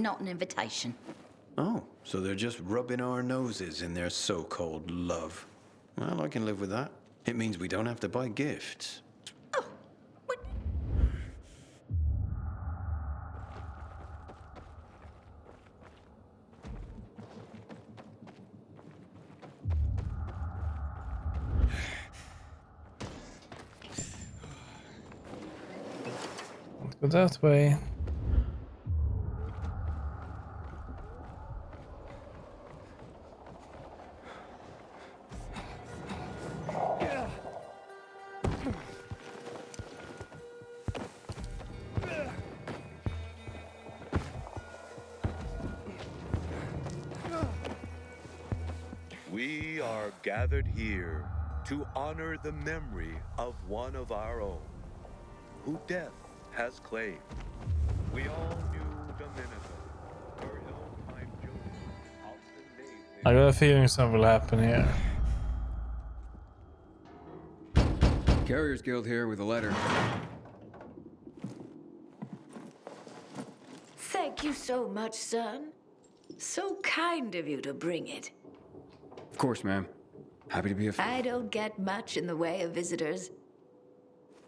not an invitation. Oh, so they're just rubbing our noses in their so-called love. Well, I can live with that. It means we don't have to buy gifts. Oh, what? Go that way. We are gathered here to honor the memory of one of our own, who death has claimed. We all knew Dominica, her ill-timed joke, often made I got a feeling something will happen here. Carriers Guild here with a letter. Thank you so much, son. So kind of you to bring it. Of course, ma'am. Happy to be a... I don't get much in the way of visitors.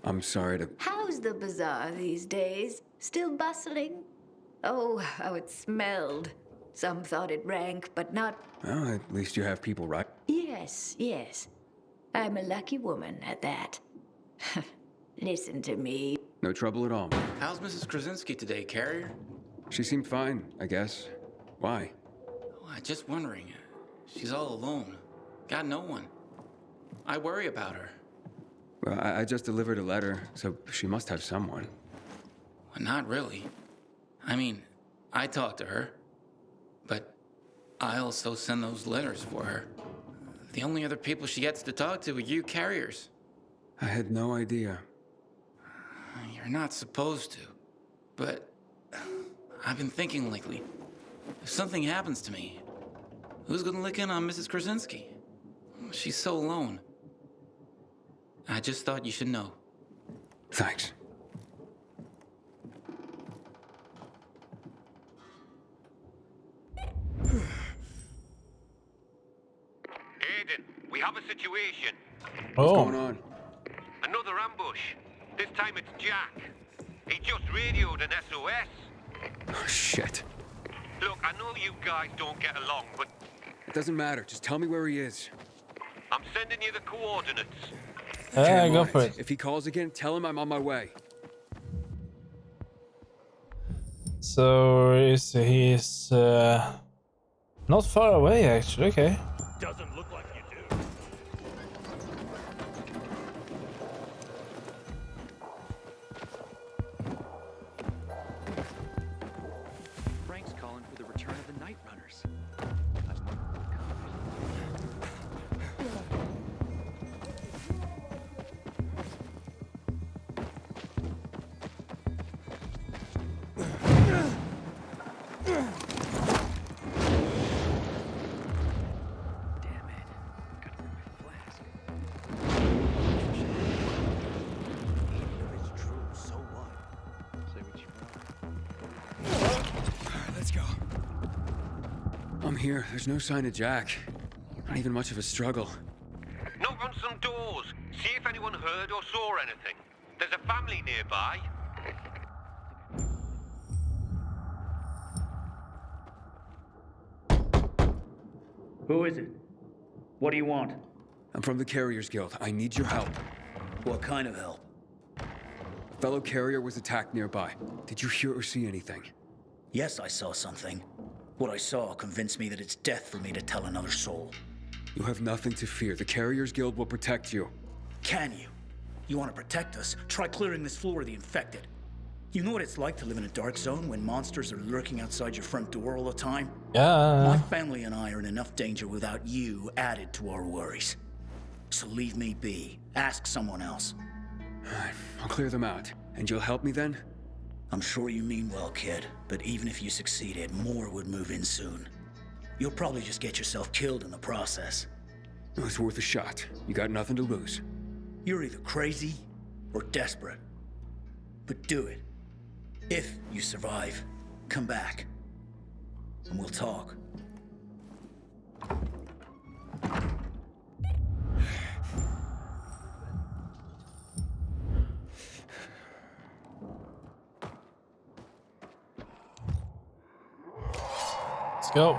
I'm sorry to... How's the bazaar these days? Still bustling? Oh, how it smelled. Some thought it rank, but not... Well, at least you have people, right? Yes, yes. I'm a lucky woman at that. Listen to me. No trouble at all. How's Mrs. Krasinski today, Carrier? She seemed fine, I guess. Why? Oh, I'm just wondering. She's all alone. Got no one. I worry about her. Well, I just delivered a letter, so she must have someone. Well, not really. I mean, I talk to her. But I also send those letters for her. The only other people she gets to talk to are you carriers. I had no idea. You're not supposed to. But I've been thinking lately. If something happens to me, who's gonna lick in on Mrs. Krasinski? She's so alone. I just thought you should know. Thanks. Aiden, we have a situation. What's Oh, going on? Another ambush. This time it's Jack. He just radioed an SOS. Oh, shit. Look, I know you guys don't get along, but It doesn't matter. Just tell me where he is. I'm sending you the coordinates. yeah, I'm go on for it. it. If he calls again, tell him I'm on my way. So he's not far away actually. Okay. Doesn't look like you do. Frank's calling for the return of the Night Runners. Damn it. Gotta bring my flask. Even if it's true, so what? Say what you want. Alright, let's go. I'm here. There's no sign of Jack. Not even much of a struggle. Knock on some doors. See if anyone heard or saw anything. There's a family nearby. Who is it? What do you want? I'm from the Carriers Guild. I need your help. What kind of help? A fellow carrier was attacked nearby. Did you hear or see anything? Yes, I saw something. What I saw convinced me that it's death for me to tell another soul. You have nothing to fear. The Carriers Guild will protect you. Can you? You want to protect us? Try clearing this floor of the infected. You know what it's like to live in a dark zone when monsters are lurking outside your front door all the time? My Yeah. family and I are in enough danger without you added to our worries. So leave me be. Ask someone else. I'll clear them out. And you'll help me then? I'm sure you mean well, kid, but even if you succeeded, more would move in soon. You'll probably just get yourself killed in the process. It was worth a shot. You got nothing to lose. You're either crazy or desperate. But do it. If you survive, come back. and we'll talk. Let's go.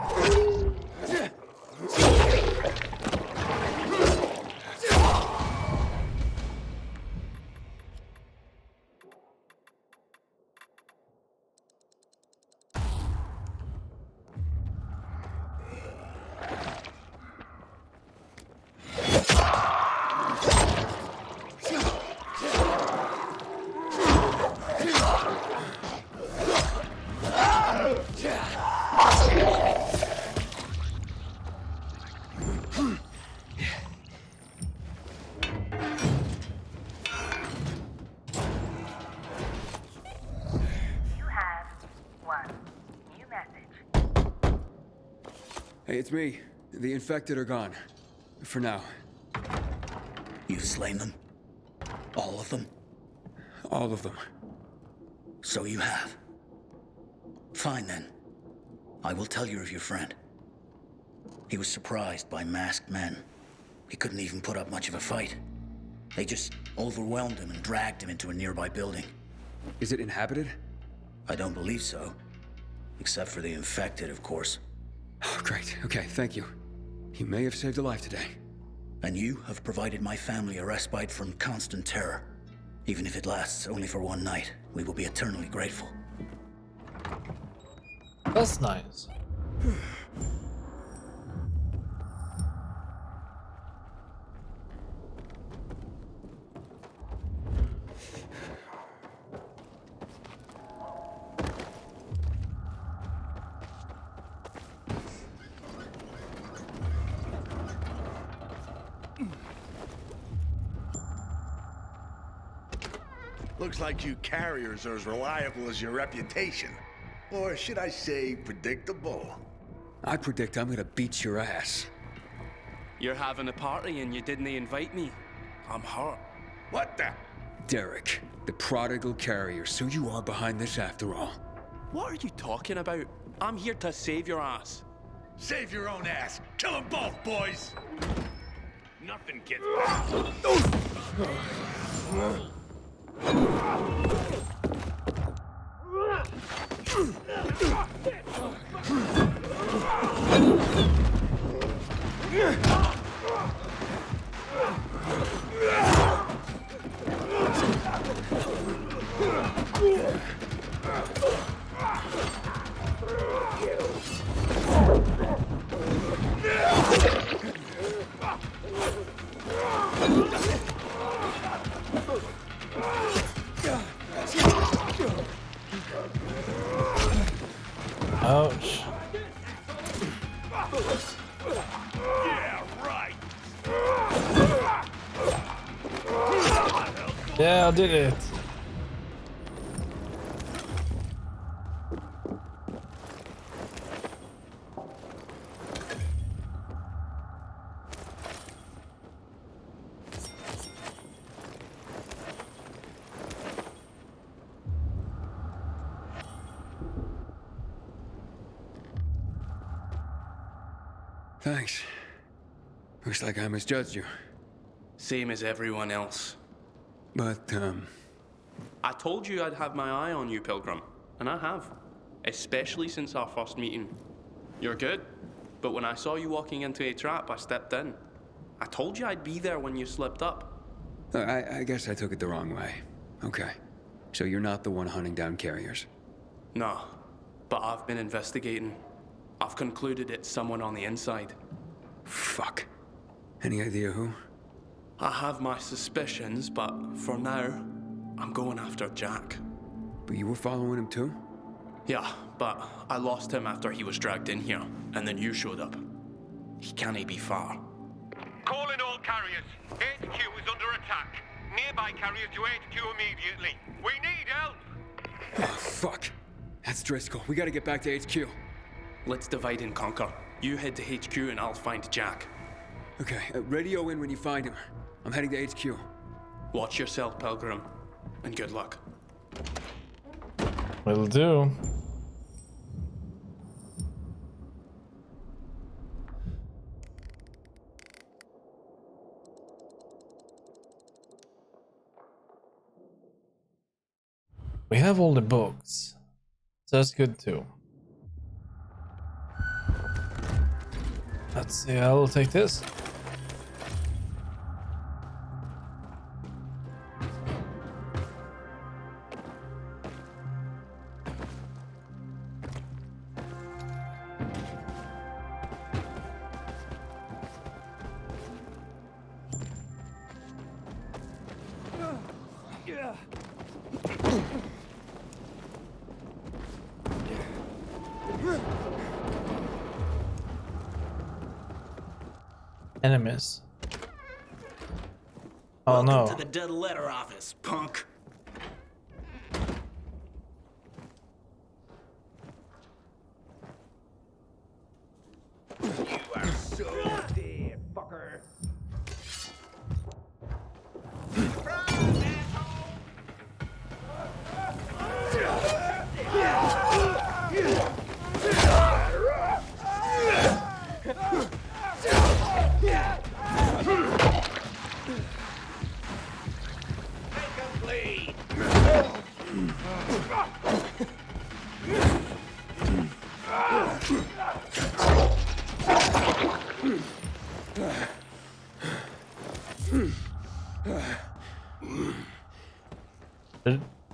Hey, it's me. The infected are gone. For now. You've slain them? All of them? All of them. So you have. Fine then. I will tell you of your friend. He was surprised by masked men. He couldn't even put up much of a fight. They just overwhelmed him and dragged him into a nearby building. Is it inhabited? I don't believe so. Except for the infected, of course. Oh, great. Okay, thank you. You may have saved a life today. And you have provided my family a respite from constant terror. Even if it lasts only for one night, we will be eternally grateful. That's nice. Looks like you carriers are as reliable as your reputation. Or should I say, predictable? I predict I'm gonna beat your ass. You're having a party and you didn't invite me. I'm hurt. What the? Derek, the prodigal carrier, so you are behind this after all. What are you talking about? I'm here to save your ass. Save your own ass. Kill them both, boys. Nothing gets Ouch. Yeah, right. Yeah, I did it. Thanks. Looks like I misjudged you. Same as everyone else. But, I told you I'd have my eye on you, Pilgrim. And I have. Especially since our first meeting. You're good. But when I saw you walking into a trap, I stepped in. I told you I'd be there when you slipped up. I guess I took it the wrong way. Okay. So you're not the one hunting down carriers? No. But I've been investigating. I've concluded it's someone on the inside. Fuck. Any idea who? I have my suspicions, but for now, I'm going after Jack. But you were following him too? Yeah, but I lost him after he was dragged in here, and then you showed up. He can't be far. Calling all carriers. HQ is under attack. Nearby carriers to HQ immediately. We need help! Oh, fuck. That's Driscoll. We gotta get back to HQ. Let's divide and conquer. You head to HQ and I'll find Jack. Okay, radio in when you find him. I'm heading to HQ. Watch yourself, Pilgrim, and good luck. Will do. We have all the books, so that's good too. Let's see, I'll take this. Enemies. Oh Welcome no. to the dead letter office, punk. You are so dead, fucker.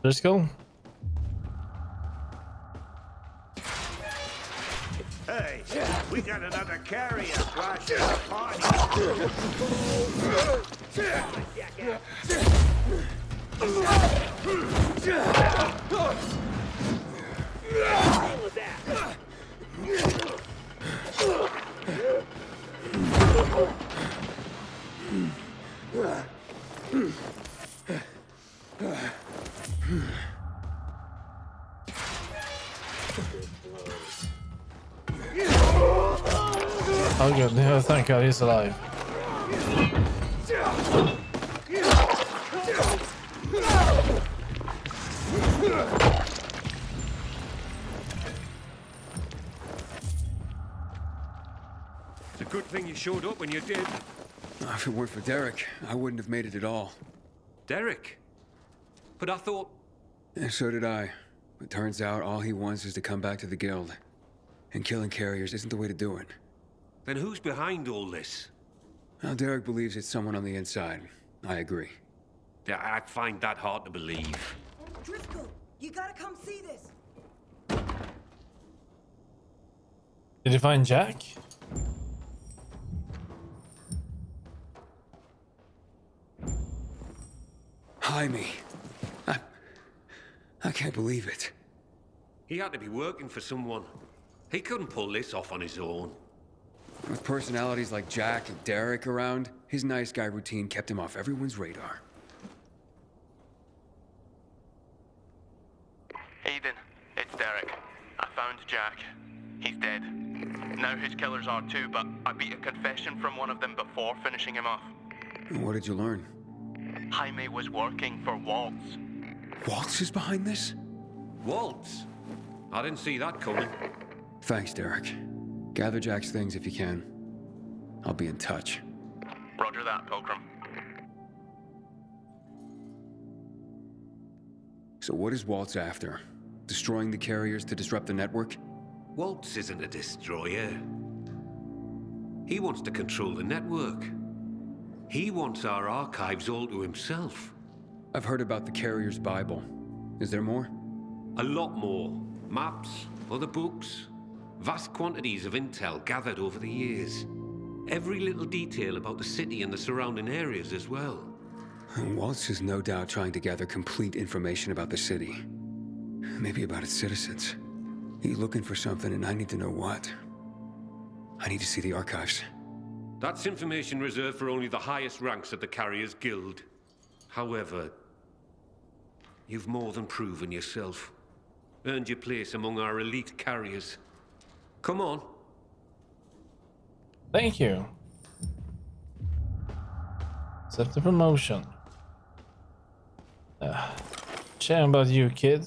Let's go. Hey, we got another carrier crashing the party. Oh good, yeah, thank God he's alive. It's a good thing you showed up when you did. If it weren't for Derek, I wouldn't have made it at all. Derek? But I thought... And so did I. But turns out all he wants is to come back to the guild. And killing carriers isn't the way to do it. Then who's behind all this? Well, Derek believes it's someone on the inside. I agree. Yeah, I find that hard to believe. Driscoll, you gotta come see this. Did you find Jack? Jaime. I can't believe it. He had to be working for someone. He couldn't pull this off on his own. With personalities like Jack and Derek around, his nice guy routine kept him off everyone's radar. Aiden, it's Derek. I found Jack. He's dead. Now his killers are too, but I beat a confession from one of them before finishing him off. And what did you learn? Jaime was working for Waltz. Waltz is behind this? Waltz? I didn't see that coming. Thanks, Derek. Gather Jack's things if you can. I'll be in touch. Roger that, Pilgrim. So what is Waltz after? Destroying the carriers to disrupt the network? Waltz isn't a destroyer. He wants to control the network. He wants our archives all to himself. I've heard about the carrier's Bible. Is there more? A lot more. Maps, other books, vast quantities of intel gathered over the years. Every little detail about the city and the surrounding areas as well. Waltz is no doubt trying to gather complete information about the city. Maybe about its citizens. He's looking for something and I need to know what. I need to see the archives. That's information reserved for only the highest ranks of the Carriers Guild. However, you've more than proven yourself. Earned your place among our elite carriers. Come on. Thank you. Accept the promotion. Shame about you, kid.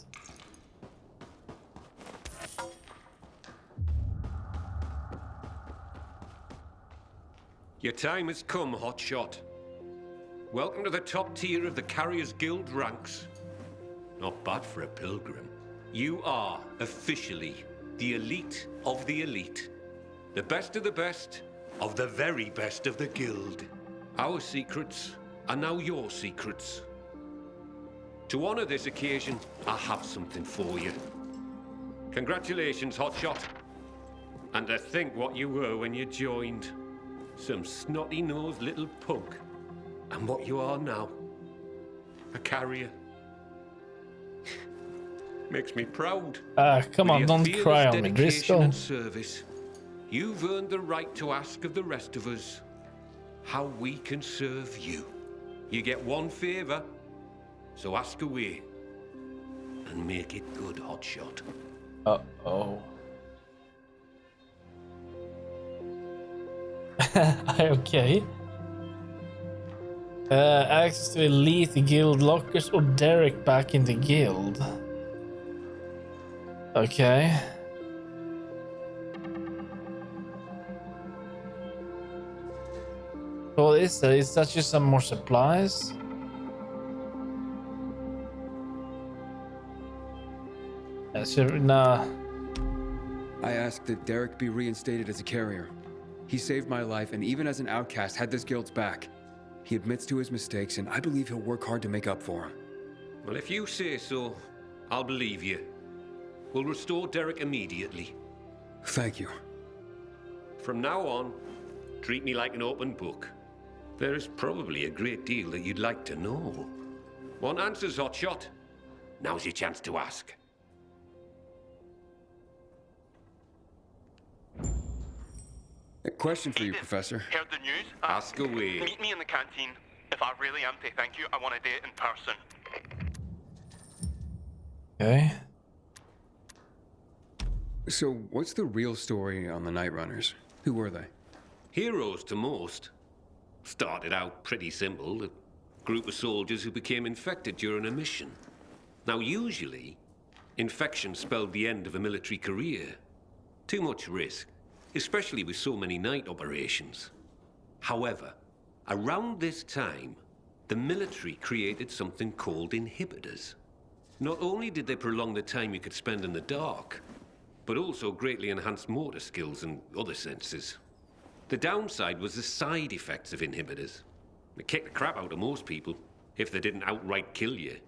Your time has come, hotshot. Welcome to the top tier of the Carriers Guild ranks. Not bad for a pilgrim. You are officially the elite of the elite. The best of the best of the very best of the guild. Our secrets are now your secrets. To honor this occasion, I have something for you. Congratulations, Hotshot. And to think what you were when you joined. Some snotty-nosed little punk. And what you are now. A carrier. Makes me proud. Come on, don't cry on me, Driscoll. And service, you've earned the right to ask of the rest of us how we can serve you. You get one favor, so ask away. And make it good, Hotshot. Uh-oh. Okay. Access to elite guild lockers or Derek back in the guild. Okay. Well, is that just some more supplies? Nah. I asked that Derek be reinstated as a carrier. He saved my life, and even as an outcast, had this guild's back. He admits to his mistakes, and I believe he'll work hard to make up for them. Well, if you say so, I'll believe you. We'll restore Derek immediately. Thank you. From now on, treat me like an open book. There is probably a great deal that you'd like to know. Want answers, Hotshot? Now's your chance to ask. A question for you, Professor. Heard the news? Ask away. Meet me in the canteen. If I really am to thank you, I want to do it in person. Okay. So, what's the real story on the Night Runners? Who were they? Heroes to most. Started out pretty simple. A group of soldiers who became infected during a mission. Now, usually, infection spelled the end of a military career. Too much risk, especially with so many night operations. However, around this time, the military created something called inhibitors. Not only did they prolong the time you could spend in the dark, but also greatly enhanced motor skills and other senses. The downside was the side effects of inhibitors. They kicked the crap out of most people, if they didn't outright kill you.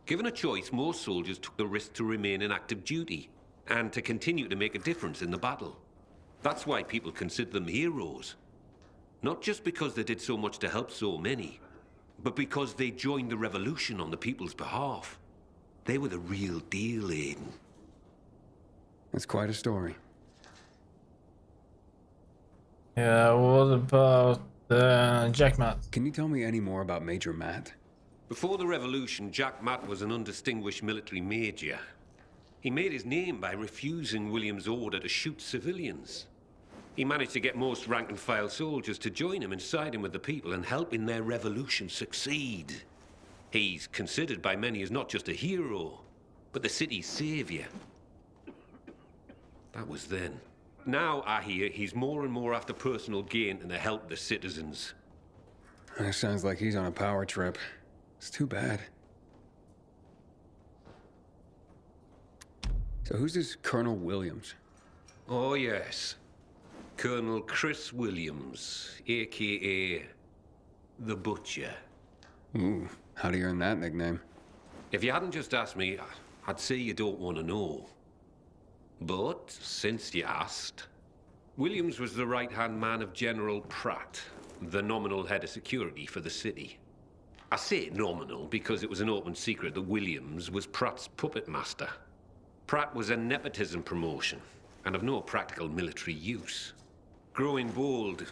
Given a choice, most soldiers took the risk to remain in active duty, and to continue to make a difference in the battle. That's why people consider them heroes. Not just because they did so much to help so many, but because they joined the revolution on the people's behalf. They were the real deal, Aiden. That's quite a story. Yeah, what about Jack Matt? Can you tell me any more about Major Matt? Before the revolution, Jack Matt was an undistinguished military major. He made his name by refusing William's order to shoot civilians. He managed to get most rank-and-file soldiers to join him and side him with the people and help in their revolution succeed. He's considered by many as not just a hero, but the city's savior. That was then. Now, I hear, he's more and more after personal gain and to help the citizens. That sounds like he's on a power trip. It's too bad. So who's this Colonel Williams? Oh, yes. Colonel Chris Williams, a.k.a. The Butcher. Ooh, how do you earn that nickname? If you hadn't just asked me, I'd say you don't want to know. But, since you asked, Williams was the right-hand man of General Pratt, the nominal head of security for the city. I say nominal because it was an open secret that Williams was Pratt's puppet master. Pratt was a nepotism promotion, and of no practical military use. Growing bold,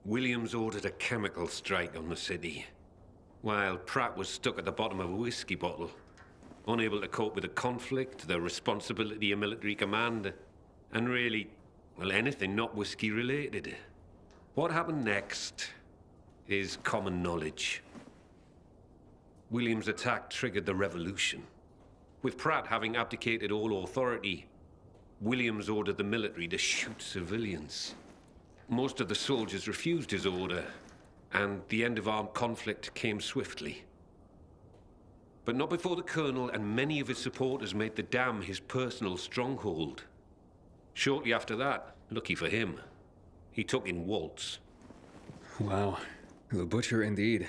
Williams ordered a chemical strike on the city, while Pratt was stuck at the bottom of a whiskey bottle, unable to cope with the conflict, the responsibility of military command, and really, well, anything not whiskey-related. What happened next is common knowledge. Williams' attack triggered the revolution. With Pratt having abdicated all authority, Williams ordered the military to shoot civilians. Most of the soldiers refused his order, and the end of armed conflict came swiftly. But not before the Colonel and many of his supporters made the dam his personal stronghold. Shortly after that, lucky for him, he took in Waltz. Wow. The butcher indeed.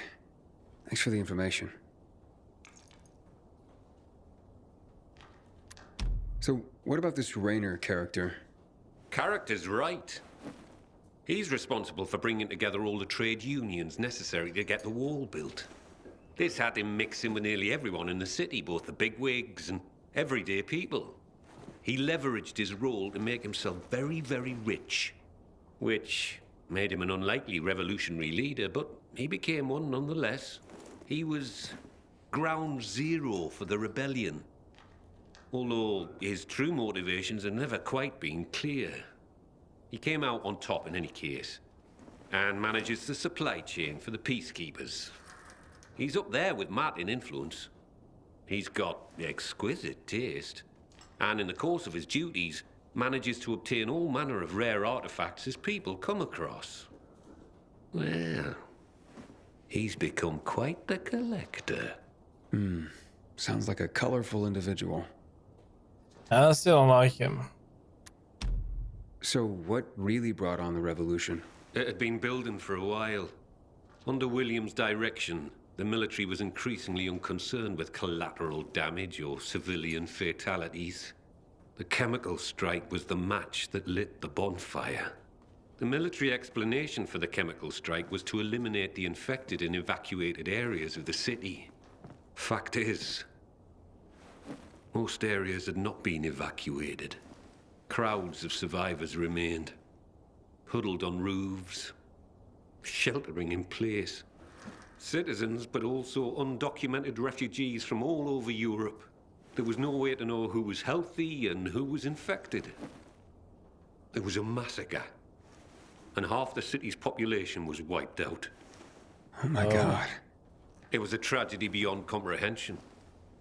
Thanks for the information. So, what about this Raynor character? Character's right. He's responsible for bringing together all the trade unions necessary to get the wall built. This had him mixing with nearly everyone in the city, both the bigwigs and everyday people. He leveraged his role to make himself very, very rich, which made him an unlikely revolutionary leader, but he became one nonetheless. He was ground zero for the rebellion, although his true motivations have never quite been clear. He came out on top in any case, and manages the supply chain for the peacekeepers. He's up there with Matt in influence. He's got exquisite taste, and in the course of his duties, manages to obtain all manner of rare artifacts his people come across. Well, he's become quite the collector. Sounds like a colorful individual. I still don't like him. So, what really brought on the revolution? It had been building for a while. Under William's direction, the military was increasingly unconcerned with collateral damage or civilian fatalities. The chemical strike was the match that lit the bonfire. The military explanation for the chemical strike was to eliminate the infected in evacuated areas of the city. Fact is, most areas had not been evacuated. Crowds of survivors remained, huddled on roofs, sheltering in place. Citizens, but also undocumented refugees from all over Europe. There was no way to know who was healthy and who was infected. There was a massacre, and half the city's population was wiped out. Oh my God. It was a tragedy beyond comprehension.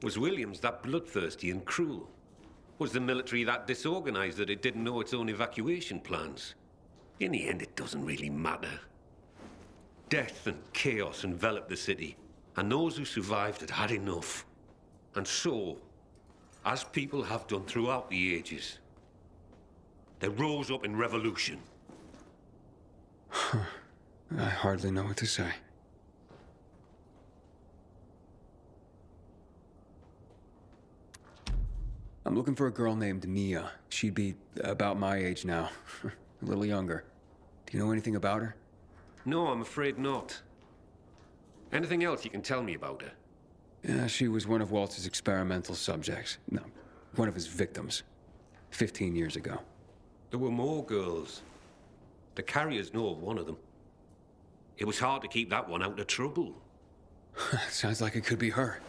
Was Williams that bloodthirsty and cruel? Was the military that disorganized that it didn't know its own evacuation plans? In the end, it doesn't really matter. Death and chaos enveloped the city, and those who survived had had enough. And so, as people have done throughout the ages, they rose up in revolution. I hardly know what to say. I'm looking for a girl named Nia. She'd be about my age now. A little younger. Do you know anything about her? No, I'm afraid not. Anything else you can tell me about her? Yeah, she was one of Waltz's experimental subjects. No, one of his victims. 15 years ago. There were more girls. The carriers know of one of them. It was hard to keep that one out of trouble. Sounds like it could be her.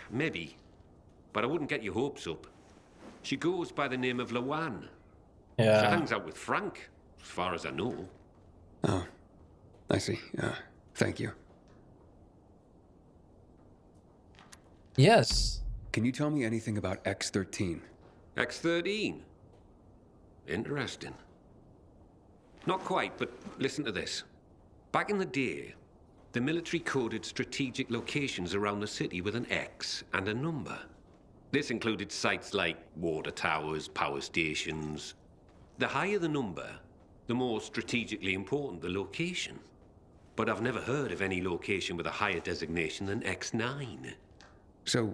Maybe. But I wouldn't get your hopes up. She goes by the name of Lawan. Yeah. She hangs out with Frank, as far as I know. Oh, I see. Thank you. Yes. Can you tell me anything about X-13? X-13? Interesting. Not quite, but listen to this. Back in the day, the military coded strategic locations around the city with an X and a number. This included sites like water towers, power stations. The higher the number, the more strategically important the location. But I've never heard of any location with a higher designation than X9. So,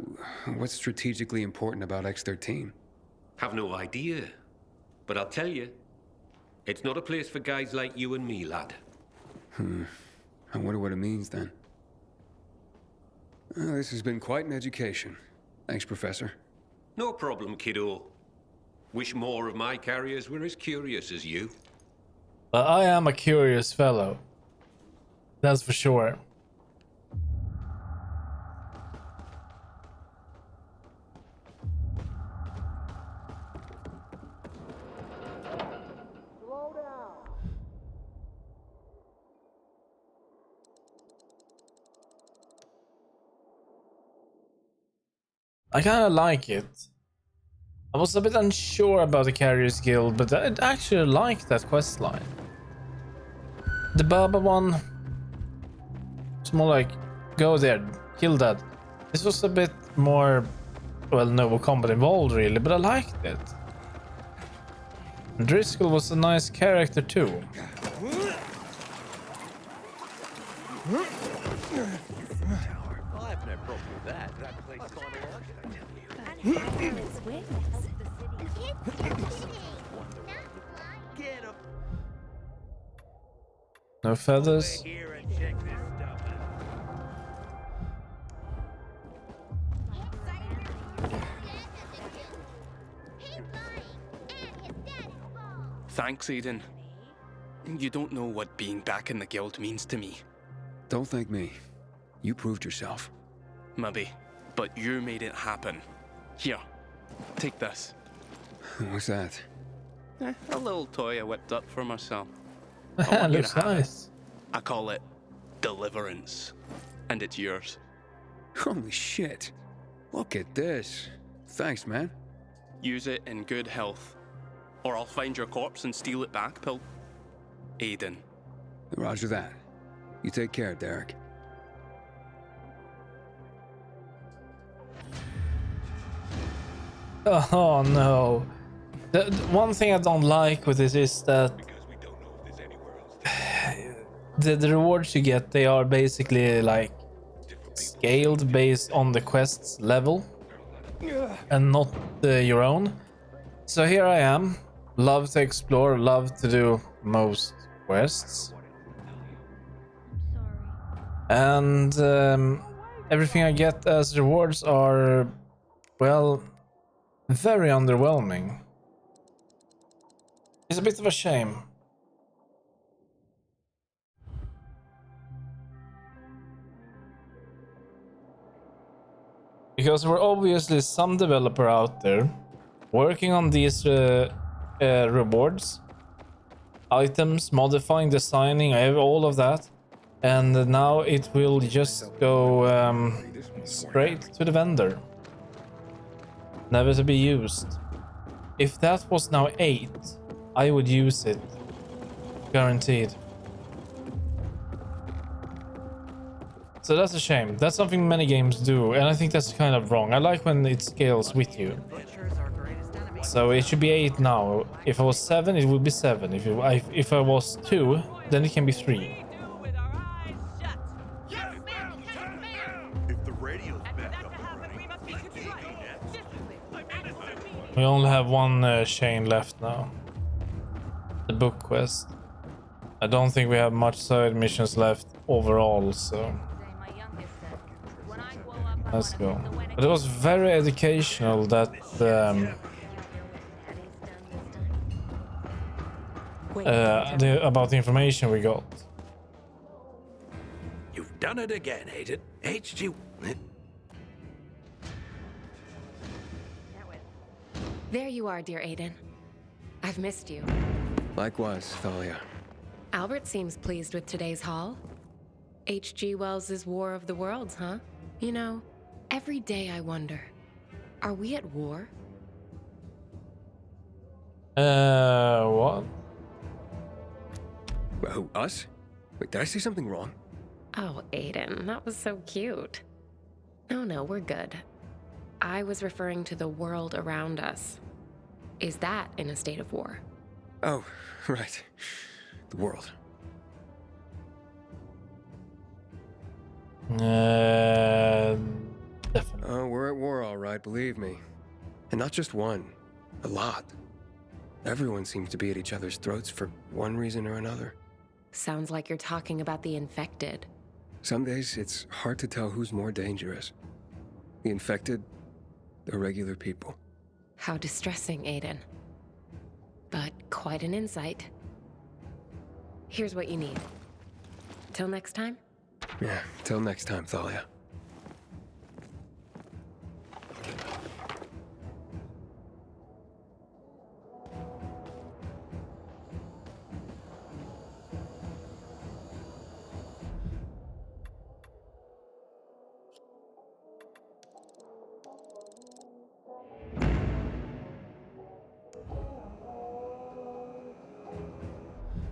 what's strategically important about X-13? Have no idea. But I'll tell you, it's not a place for guys like you and me, lad. I wonder what it means then. This has been quite an education. Thanks, Professor. No problem, kiddo. Wish more of my carriers were as curious as you. But I am a curious fellow. That's for sure. I kind of like it. I was a bit unsure about the Carriers Guild, but I actually like that quest line. The Baba one, it's more like, go there, kill that This was a bit more, well, no combat involved really, but I liked it. And Driscoll was a nice character too. Well, I have no problem with that. That place is kind of like it. Get him. No feathers. Here and check this stuff out. Thanks, Aiden. You don't know what being back in the guild means to me. Don't thank me. You proved yourself. Maybe, but you made it happen. Here, take this. What's that? A little toy I whipped up for myself. I want you Looks to have it. nice. I call it Deliverance, and it's yours. Holy shit. Look at this. Thanks, man. Use it in good health, or I'll find your corpse and steal it back, Pil. Aiden. Roger that. You take care, Derek. Oh no. The one thing I don't like with this is that the rewards you get, they are basically like scaled based on the quest's level and not your own. So here I am, love to explore, love to do most quests, and everything I get as rewards are, well, very underwhelming. It's a bit of a shame. Because there were obviously some developer out there working on these rewards, items, modifying, designing, all of that, and now it will just go straight to the vendor, never to be used. If that was now 8, I would use it, guaranteed. So that's a shame. That's something many games do, and I think that's kind of wrong. I like when it scales with you. So it should be 8 now. If I was 7, it would be 7. If I was 2, then it can be 3. If the radio's back up We only have one chain left now. The book quest. I don't think we have much side missions left overall, so let's go. But it was very educational, that about the information we got. You've done it again, Aiden. HG. There you are, dear Aiden. I've missed you. Likewise, Thalia. Albert seems pleased with today's haul. H.G. Wells's War of the Worlds, huh? You know, every day I wonder, are we at war? What? Who, us? Wait, did I say something wrong? Oh, Aiden, that was so cute. No, we're good. I was referring to the world around us. Is that in a state of war? Oh, right. The world. Definitely. Oh, we're at war, all right, believe me. And not just one. A lot. Everyone seems to be at each other's throats for one reason or another. Sounds like you're talking about the infected. Some days, it's hard to tell who's more dangerous. The infected, or regular people. How distressing, Aiden. But quite an insight. Here's what you need. Till next time? Yeah, till next time, Thalia.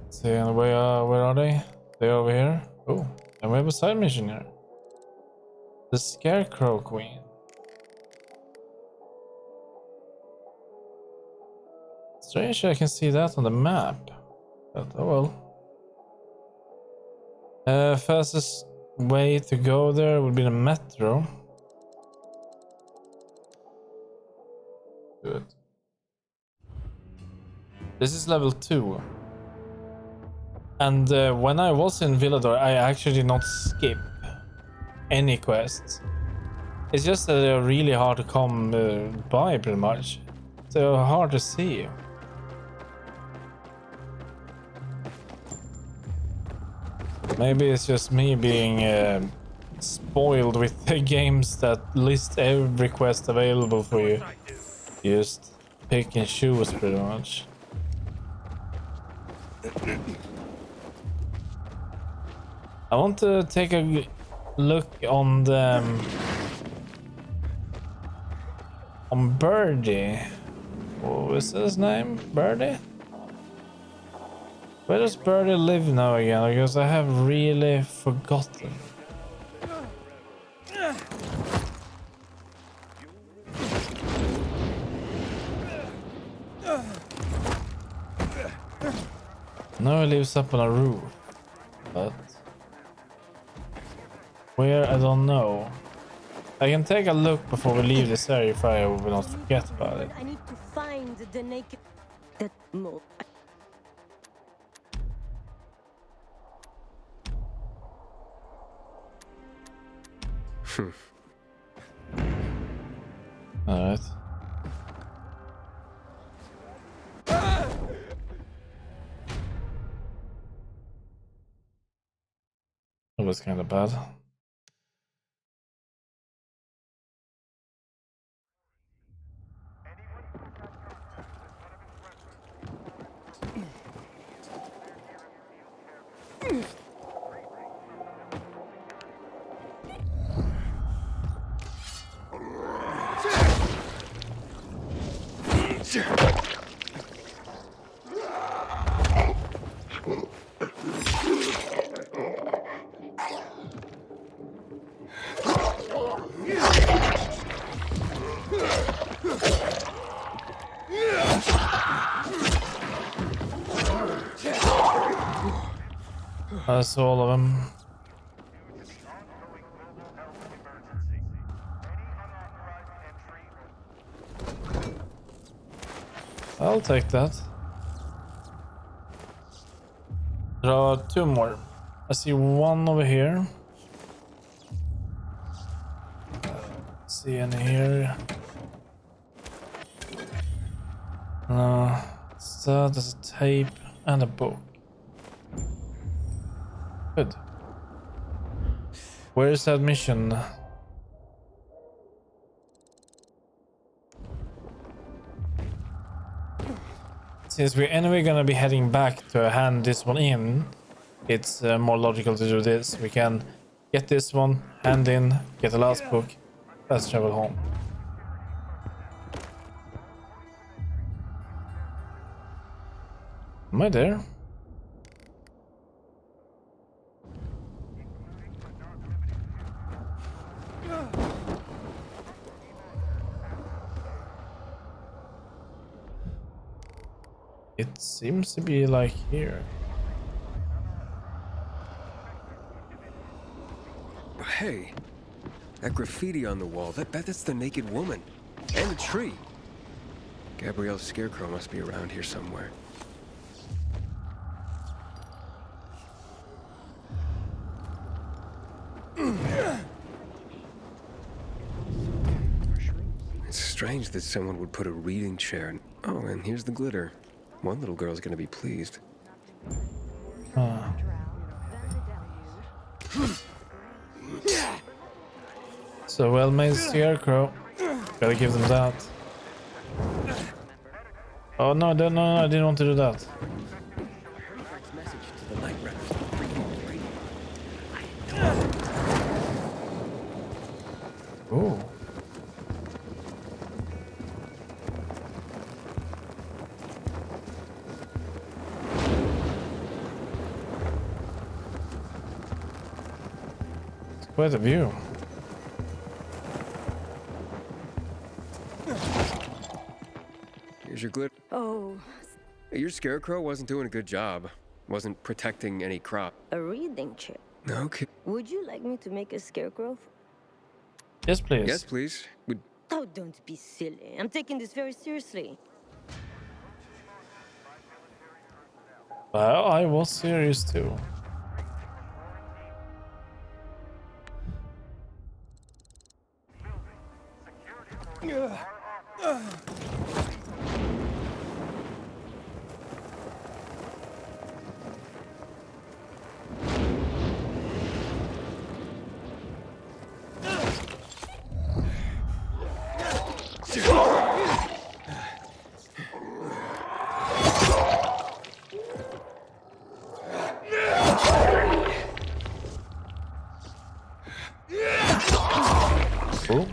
See, and where are they? They're over here. Oh, and we have a side mission here. The Scarecrow Queen. Strange I can see that on the map. But oh well. Fastest way to go there would be the metro. Good. This is level 2. And when I was in Villador, I actually did not skip any quests. It's just that they're really hard to come by, pretty much. They're hard to see. Maybe it's just me being spoiled with the games that list every quest available for you. You just pick and choose, pretty much. I want to take a look on the on Birdie. What is his name? Birdie? Where does Birdie live now again? Because I have really forgotten. No, he lives up on a roof, but where, I don't know. I can take a look before we leave this area if I will not forget about it. I need to find the naked... That... No. Alright. That was kind of bad. That's all of them. I'll take that. There are 2 more. I see one over here. See any here? No. So there's a tape and a book. Good. Where is that mission? Since we're anyway gonna be heading back to hand this one in, it's more logical to do this. We can get this one, hand in, get the last book, let's travel home. Am I there? It seems to be like here. Hey, that graffiti on the wall, that's the naked woman. And the tree. Gabrielle's scarecrow must be around here somewhere. It's strange that someone would put a reading chair in. Oh, and here's the glitter. One little girl's gonna be pleased. So well-made scarecrow. Gotta give them that. Oh no, I didn't want to do that. Ooh. It's quite a view. your glitter. Oh, Your scarecrow wasn't doing a good job. Wasn't protecting any crop. a reading chair. Okay. Would you like me to make a scarecrow? Yes, please. Yes, please. Oh, don't be silly. I'm taking this very seriously. Well, I was serious too. Cool.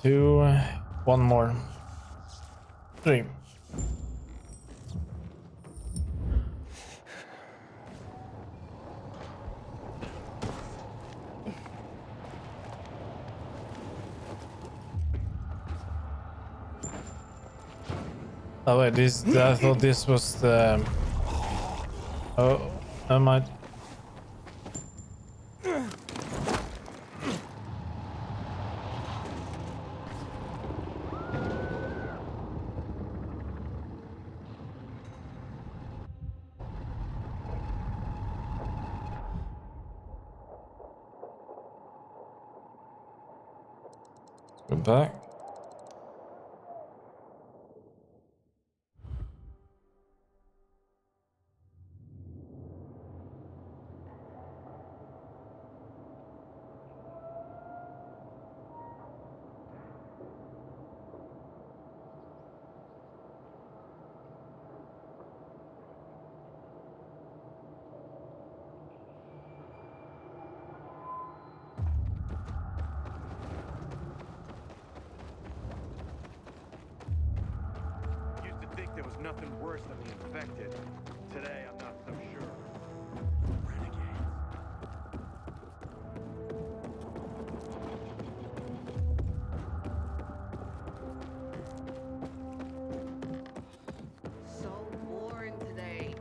Two, one more. Three. Oh wait, I thought this was the... Oh, I might... Go back. Used to think there was nothing worse than the infected. Today, I'm not so sure. So boring today.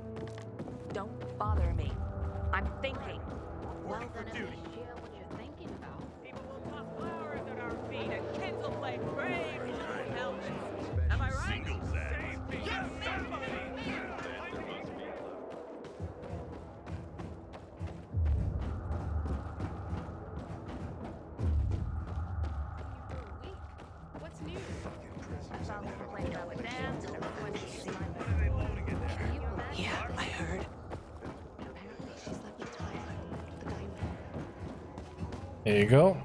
Don't bother me. I'm thinking. Well, then at least share what you're thinking about. People will pop flowers at our feet and kids will play brave little helmets. Am I right? Singles Save me! Yes, What's new? I saw them complaining about the dance and before they see my... Yeah, I heard. Apparently she slept with Tyler, the guy who... There you go.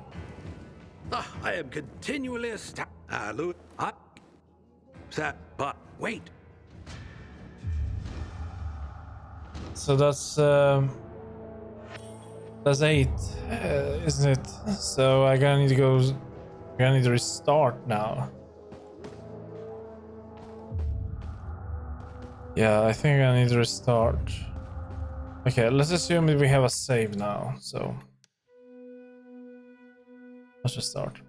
I am continually but wait. So that's 8, isn't it? So I gotta need to go. I gotta need to restart now. Yeah, I think I need to restart. Okay, let's assume that we have a save now. So let's just start.